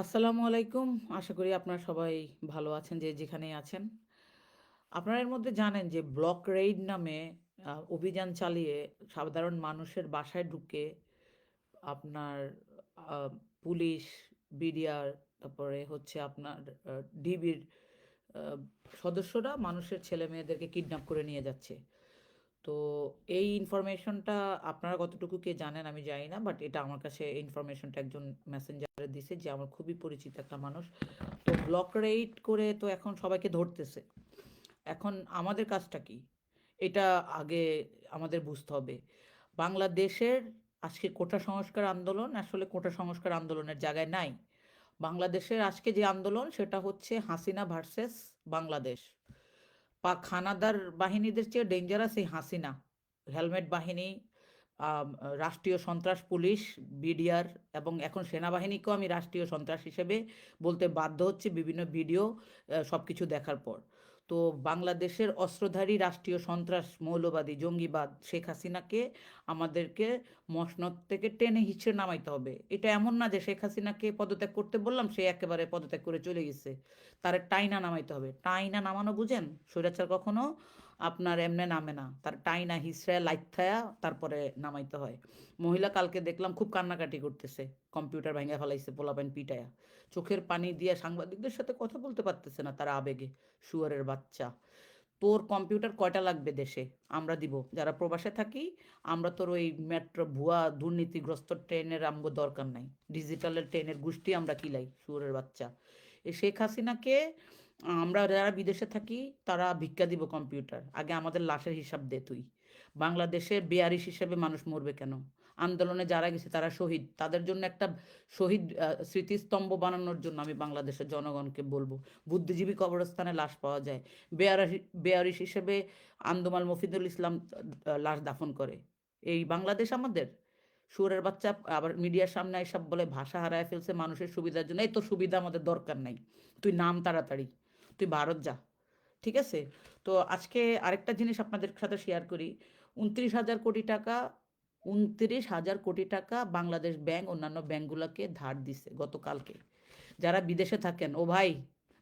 আসসালামু আলাইকুম। আশা করি আপনারা সবাই ভালো আছেন যে যেখানেই আছেন। আপনারা এর মধ্যে জানেন যে ব্লক রেইড নামে অভিযান চালিয়ে সাধারণ মানুষের বাসায় ঢুকে আপনার আ পুলিশ, বিডিআর তারপরে হচ্ছে আপনার ডিবির আ সদস্যরা মানুষের ছেলেমেয়েদেরকে কিডন্যাপ করে নিয়ে যাচ্ছে। তো এই ইনফরমেশনটা আপনারা কতটুকু কে জানেন আমি জানি না। বাট এটা আমার কাছে এই ইনফরমেশনটা একজন মেসেঞ্জারে দিছে যে আমার খুবই পরিচিত একটা মানুষ। তো ব্লক রেইড করে তো এখন সবাইকে ধরতেছে। এখন আমাদের কাজটা কি? এটা আগে আমাদের বুঝতে হবে। বাংলাদেশের আজকে কোটা সংস্কার আন্দোলন আসলে কোটা সংস্কার আন্দোলনের জায়গায় নাই। বাংলাদেশের আজকে যে আন্দোলন সেটা হচ্ছে হাসিনা ভার্সেস বাংলাদেশ। হানাদার বাহিনীদের চেয়ে ডেঞ্জারাস এই হাসিনা। হেলমেট বাহিনী, রাষ্ট্রীয় সন্ত্রাস পুলিশ, বিডিআর এবং এখন সেনাবাহিনীকেও আমি রাষ্ট্রীয় সন্ত্রাস হিসেবে বলতে বাধ্য হচ্ছি বিভিন্ন ভিডিও সব কিছু দেখার পর। তো বাংলাদেশের অস্ত্রধারী রাষ্ট্রীয় সন্ত্রাস, মৌলবাদী, জঙ্গিবাদ শেখ হাসিনাকে আমাদেরকে মসনদ থেকে টেনে হিঁচড়ে নামাইতে হবে। এটা এমন না যে শেখ হাসিনাকে পদত্যাগ করতে বললাম সে একেবারে পদত্যাগ করে চলে গেছে। তারে টাইনা নামাইতে হবে। টাইনা নামানো বুঝেন? স্বৈরাচার কখনো আপনার এমনে নামে না। তার টাইনা হিসড়ায় লাইত্থায়া তারপরে নামাইতে হয়। মহিলা কালকে দেখলাম খুব কান্নাকাটি করতেছে। কম্পিউটার ভাইঙ্গা ফেলাইছে পোলাপাইন পিটায়া। চোখের পানি দিয়ে সাংবাদিকদের সাথে কথা বলতে পারতেছে না তারা আবেগে। শুয়োরের বাচ্চা। তোর কম্পিউটার কয়টা লাগবে দেশে? আমরা দিব। যারা প্রবাসে থাকি আমরা তোর ওই মেট্রো ভুয়া দুর্নীতিগ্রস্ত ট্রেনের আমগো দরকার নাই। ডিজিটালের ট্রেনের গোষ্ঠী আমরা কিলাই শুয়োরের বাচ্চা। এই শেখ হাসিনাকে আমরা যারা বিদেশে থাকি তারা ভিক্ষা দিব কম্পিউটার। আগে আমাদের লাশের হিসাব দে তুই। বাংলাদেশে বেয়ারিশ হিসেবে মানুষ মরবে কেন? আন্দোলনে যারা গেছে তারা শহীদ। তাদের জন্য একটা শহীদ স্মৃতিস্তম্ভ বানানোর জন্য আমি বাংলাদেশের জনগণকে বলবো। বুদ্ধিজীবী কবরস্থানে লাশ পাওয়া যায়। বেয়ারিশ হিসেবে আন্দোমাল মফিদুল ইসলাম লাশ দাফন করে। এই বাংলাদেশ আমাদের? শুয়োরের বাচ্চা আবার মিডিয়ার সামনে এসব বলে ভাষা হারায় ফেলছে মানুষের সুবিধার জন্য। এই তো সুবিধা আমাদের দরকার নাই। তুই নাম তাড়াতাড়ি। তুই ভারত যা। ঠিক আছে? তো আজকে আরেকটা জিনিস আপনাদের সাথে শেয়ার করি। ২৯,০০০ কোটি টাকা ২৯,০০০ কোটি টাকা বাংলাদেশ ব্যাংক অন্যান্য ব্যাংকগুলোকে ধার দিছে গতকালকে। যারা বিদেশে থাকেন ও ভাই,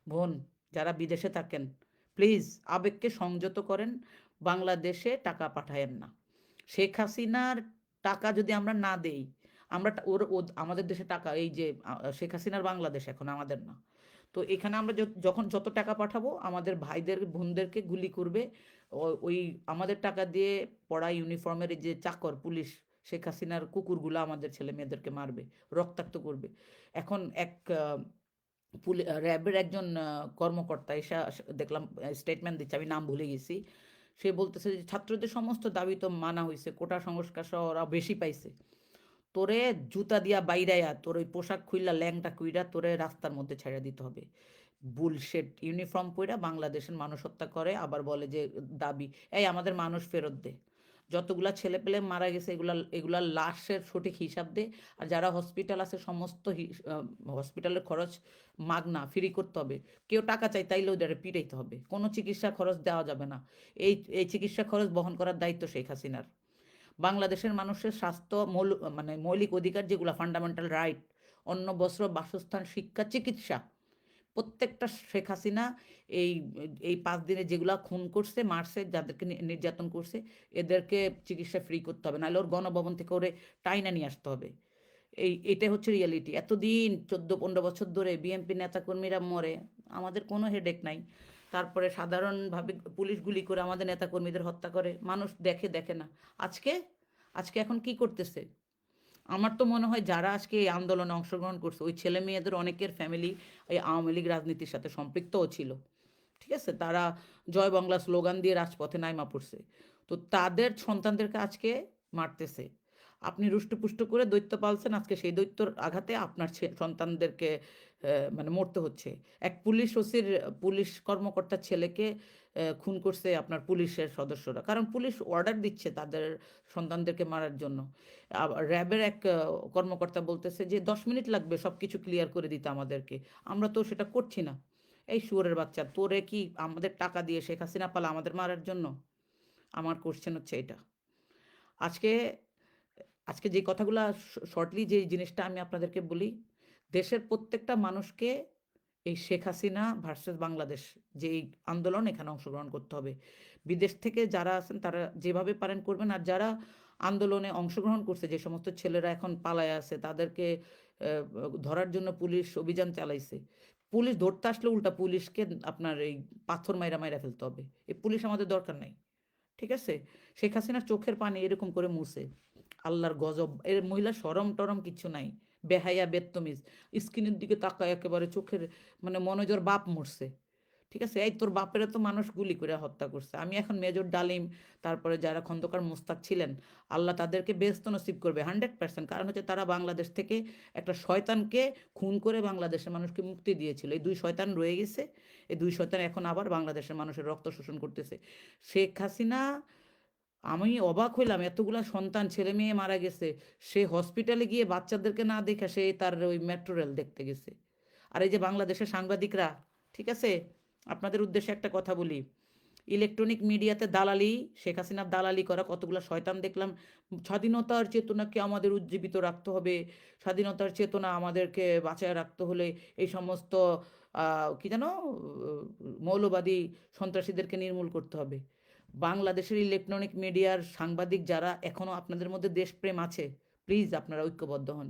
বোন, যারা বিদেশে থাকেন প্লিজ আবেগকে সংযত করেন। বাংলাদেশে টাকা পাঠায়েন না। শেখ হাসিনার টাকা যদি আমরা না দেই, আমরা আমাদের দেশে টাকা এই যে শেখ হাসিনার বাংলাদেশ এখন আমাদের না। তো এখানে আমরা যখন যত টাকা পাঠাবো আমাদের ভাইদের বোনদেরকে গুলি করবে। ওই আমাদের টাকা দিয়ে পড়া ইউনিফর্মের এই যে চাকর পুলিশ শেখ হাসিনার কুকুরগুলো আমাদের ছেলে মেয়েদেরকে মারবে, রক্তাক্ত করবে। এখন এক র্যাবের একজন কর্মকর্তা এসে দেখলাম স্টেটমেন্ট দিচ্ছে, আমি নাম ভুলে গেছি। সে বলতেছে যে ছাত্রদের সমস্ত দাবি তো মানা হয়েছে, কোটা সংস্কার সহ ওরা বেশি পাইছে। তোরে জুতা দিয়া বাইরাইয়া তোর ওই পোশাক খুইলা ল্যাংটা কুইরা তোরে রাস্তার মধ্যে ছেড়ে দিতে হবে। বুলশেট ইউনিফর্ম পইরা বাংলাদেশের মানুষ হত্যা করে আবার বলে যে দাবি এই আমাদের মানুষ ফেরত দে। যতগুলা ছেলেপেলে মারা গেছে এগুলার লাশের সঠিক হিসাব দে। আর যারা হসপিটাল আছে সমস্ত হসপিটালের খরচ মাগনা ফ্রি করতে হবে। কেউ টাকা চাই তাইলে ওদের পিটাইতে হবে। কোনো চিকিৎসা খরচ দেওয়া যাবে না। এই চিকিৎসা খরচ বহন করার দায়িত্ব শেখ হাসিনার। বাংলাদেশের মানুষের স্বাস্থ্য মানে মৌলিক অধিকার যেগুলো ফান্ডামেন্টাল রাইট, অন্ন, বস্ত্র, বাসস্থান, শিক্ষা, চিকিৎসা, প্রত্যেকটা শেখ হাসিনা এই এই ৫ দিনে যেগুলা খুন করছে মারছে যাদেরকে নির্যাতন করছে এদেরকে চিকিৎসা ফ্রি করতে হবে, নাহলে ওর গণভবন থেকে ওরে টাইনা নিয়ে আসতে হবে। এটাই হচ্ছে রিয়ালিটি। এতদিন ১৪-১৫ বছর ধরে বিএনপি নেতাকর্মীরা মরে, আমাদের কোনো হেডেক নাই। তারপরে সাধারণভাবে পুলিশ গুলি করে আমাদের নেতাকর্মীদের হত্যা করে, মানুষ দেখে দেখে না। আজকে আজকে এখন কি করতেছে? আমার তো মনে হয় যারা আজকে এই আন্দোলনে অংশগ্রহণ করছে ওই ছেলে মেয়েদের অনেকের ফ্যামিলি এই আওয়ামী লীগ রাজনীতির সাথে সম্পৃক্তও ছিল। ঠিক আছে? তারা জয় বাংলা স্লোগান দিয়ে রাজপথে নাইমা পড়ছে। তো তাদের সন্তানদেরকে আজকে মারতেছে। আপনি রুষ্টপুষ্ট করে দৈত্য পালছেন, আজকে সেই দৈত্যর আঘাতে আপনার সন্তানদেরকে মানে মরতে হচ্ছে। এক পুলিশ ওসির পুলিশ কর্মকর্তার ছেলেকে খুন করছে আপনার পুলিশের সদস্যরা, কারণ পুলিশ অর্ডার দিচ্ছে তাদের সন্তানদেরকে মারার জন্য। আবার র্যাবের এক কর্মকর্তা বলতেছে যে ১০ মিনিট লাগবে সব কিছু ক্লিয়ার করে দিতে আমাদেরকে, আমরা তো সেটা করছি না। এই শুয়োরের বাচ্চা, তোরে কি আমাদের টাকা দিয়ে শেখ হাসিনা পালা আমাদের মারার জন্য? আমার কোশ্চেন হচ্ছে এটা। আজকে আজকে যে কথাগুলা শর্টলি যে জিনিসটা আমি আপনাদেরকে বলি, দেশের প্রত্যেকটা মানুষকে এই শেখ হাসিনা ভার্সেস বাংলাদেশ যে এই আন্দোলন এখানে অংশগ্রহণ করতে হবে। বিদেশ থেকে যারা আছেন তারা যেভাবে পারেন করবেন। আর যারা আন্দোলনে অংশগ্রহণ করছে, যে সমস্ত ছেলেরা এখন পালায় আছে তাদেরকে ধরার জন্য পুলিশ অভিযান চালাইছে। পুলিশ ধরতে আসলে উল্টা পুলিশকে আপনার এই পাথর মাইরা মাইরা ফেলতে হবে। এই পুলিশ আমাদের দরকার নাই। ঠিক আছে? শেখ হাসিনার চোখের পানি এরকম করে মুছে। আল্লাহর গজব! এর মহিলার শরম টরম কিচ্ছু নাই। বেহায়া বেত্তমিজ। স্ক্রিনের দিকে তাকায় একেবারে চোখের মানে মনে হয় যে ওর বাপ মরছে। ঠিক আছে? এই তোর বাপেরে তো মানুষ গুলি করে হত্যা করছে। আমি এখন মেজর ডালিম, তারপরে যারা খন্দকার মোস্তাক ছিলেন, আল্লাহ তাদেরকে বেহেশত নসিব করবে 100%। কারণ হচ্ছে তারা বাংলাদেশ থেকে একটা শয়তানকে খুন করে বাংলাদেশের মানুষকে মুক্তি দিয়েছিল। এই ২ শয়তান রয়ে গেছে। এই ২ শয়তান এখন আবার বাংলাদেশের মানুষের রক্ত শোষণ করতেছে। শেখ হাসিনা, আমি অবাক হইলাম, এতগুলা সন্তান ছেলে মেয়ে মারা গেছে। সে হসপিটালে গিয়ে বাচ্চাদেরকে না দেখে সে তার ওই মেট্রো রেল দেখতে গেছে। আর এই যে বাংলাদেশের সাংবাদিকরা, ঠিক আছে? আপনাদের উদ্দেশ্যে একটা কথা বলি। ইলেকট্রনিক মিডিয়াতে দালালি, শেখ হাসিনার দালালি করা কতগুলো শয়তান দেখলাম। স্বাধীনতার চেতনাকে আমাদের উজ্জীবিত রাখতে হবে। স্বাধীনতার চেতনা আমাদেরকে বাঁচায় রাখতে হলে এই সমস্ত কি যেন মৌলবাদী সন্ত্রাসীদেরকে নির্মূল করতে হবে। বাংলাদেশের ইলেকট্রনিক মিডিয়ার সাংবাদিক যারা এখনও আপনাদের মধ্যে দেশপ্রেম আছে, প্লিজ আপনারা ঐক্যবদ্ধ হন।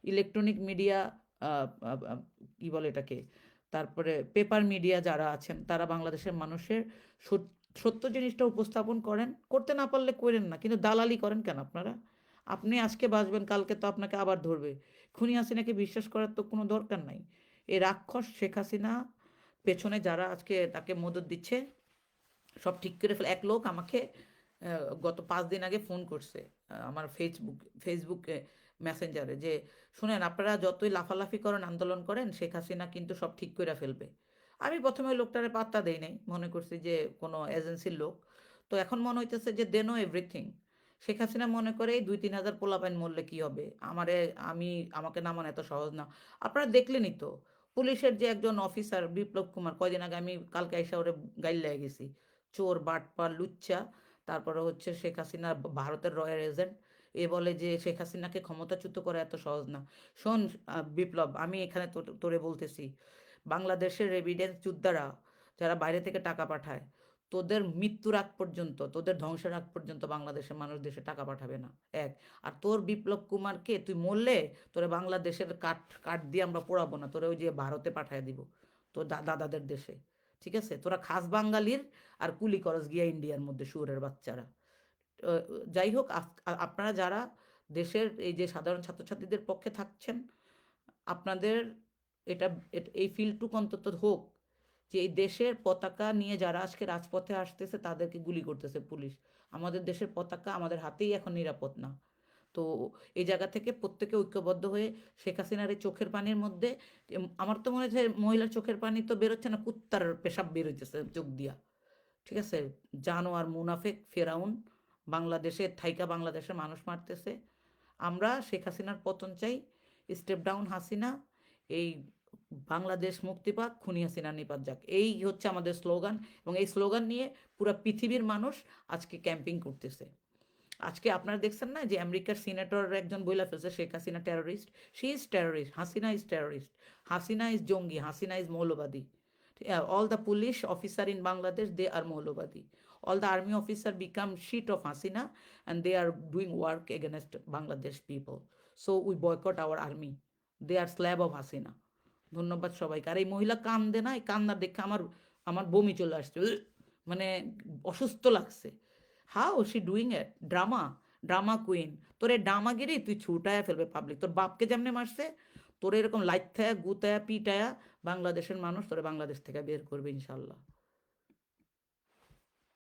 ইলেকট্রনিক মিডিয়া কি বলে এটাকে, তারপরে পেপার মিডিয়া যারা আছেন তারা বাংলাদেশের মানুষের সত্য জিনিসটা উপস্থাপন করেন। করতে না পারলে করেন না, কিন্তু দালালি করেন কেন আপনারা? আপনি আজকে বাঁচবেন, কালকে তো আপনাকে আবার ধরবে। খুনি হাসিনাকে বিশ্বাস করার তো কোনো দরকার নাই। এই রাক্ষস শেখ হাসিনা পেছনে যারা আজকে তাকে মদত দিচ্ছে সব ঠিক করে ফেলে। এক লোক আমাকে গত ৫ দিন আগে ফোন করছে আমার ফেসবুকে মেসেঞ্জারে, যে শুনেন আপনারা যতই লাফালাফি করেন আন্দোলন করেন শেখ হাসিনা কিন্তু সব ঠিক করে ফেলবে। আমি প্রথমে ওই লোকটারে পাত্তা দেই নাই, মনে করছি যে কোনো এজেন্সির লোক। তো এখন মনে হইতেছে যে they know everything. Sheikh Hasina মনে করে এই ২-৩ হাজার পোলাপাইন মরলে কি হবে, আমাকে নামানো এত সহজ না। আপনারা দেখলেনই তো পুলিশের যে একজন অফিসার বিপ্লব কুমার, কয়দিন আগে আমি কালকে আইসা ওরে গাইল্লায় গেছি, চোর বাটপার লুচ্চা। তারপরে হচ্ছে শেখ হাসিনা ভারতের রয়্যাল এজেন্ট। এ বলে যে শেখ হাসিনাকে ক্ষমতাচ্যুত করা এত সহজ না। শোন বিপ্লব, আমি এখানে তোরে বলতেছি, বাংলাদেশের এভিডেন্স যোদ্ধারা যারা বাইরে থেকে টাকা পাঠায়, তোদের মৃত্যুর আগ পর্যন্ত, তোদের ধ্বংসের আগ পর্যন্ত বাংলাদেশের মানুষ দেশে টাকা পাঠাবে না। এক। আর তোর বিপ্লব কুমারকে তুই মরলে তোরে বাংলাদেশের কাঠ কাঠ দিয়ে আমরা পোড়াবো না, তোরে ওই যে ভারতে পাঠায় দিব, তোর দাদাদের দেশে। ঠিক আছে? তোরা খাস বাঙালির আর কুলি করস গিয়া ইন্ডিয়ার মধ্যে, শুয়োরের বাচ্চারা। আহ, যাই হোক, আপনারা যারা দেশের এই যে সাধারণ ছাত্রছাত্রীদের পক্ষে থাকছেন, আপনাদের এটা এই ফিল্ডটুকু অন্তত হোক যে এই দেশের পতাকা নিয়ে যারা আজকে রাজপথে আসতেছে তাদেরকে গুলি করতেছে পুলিশ। আমাদের দেশের পতাকা আমাদের হাতেই এখন নিরাপদ না। তো এই জায়গা থেকে প্রত্যেকে ঐক্যবদ্ধ হয়ে শেখ হাসিনার এই চোখের পানির মধ্যে, আমার তো মনে হচ্ছে মহিলার চোখের পানি তো বেরোচ্ছে না, কুত্তার পেশাব বেরোইতেছে চোখ দিয়া। ঠিক আছে? জানোয়ার মুনাফেক ফেরাউন বাংলাদেশে থাইকা বাংলাদেশের মানুষ মারতেছে। আমরা শেখ হাসিনার পতন চাই, স্টেপ ডাউন হাসিনা, এই বাংলাদেশ মুক্তি পাক, খুনি হাসিনা নিপাত যাক, এই হচ্ছে আমাদের স্লোগান। এবং এই স্লোগান নিয়ে পুরো পৃথিবীর মানুষ আজকে ক্যাম্পিং করতেছে। আজকে আপনারা দেখছেন না যে আমেরিকার সিনেটর একজন বইলা ফেলছে Sheikh Hasina terrorist. She is terrorist, Hasina is terrorist, Hasina is জঙ্গি, হাসিনা ইজ মৌলবাদী। All the police officer in Bangladesh, they are মৌলবাদী। All the army officer become shit of Hasina and they are doing work against Bangladesh people. So we boycott our army. They are slave of Hasina. ধন্যবাদ সবাইকে। আর এই মহিলা কান্দে না, এই কান্নার দেখে আমার আমার বমি চলে আসছে। মানে অসুস্থ লাগছে। How she doing it? Drama, drama queen. তোর এই ড্রামাগিরি তুই ছুটায়া ফেলবে পাবলিক। তোর বাপকে যেমনে মারছে, তোর এরকম লাইথায়া গুতায়া পিটায়া বাংলাদেশের মানুষ তোরে বাংলাদেশ থেকে বের করবে ইনশাল্লাহ।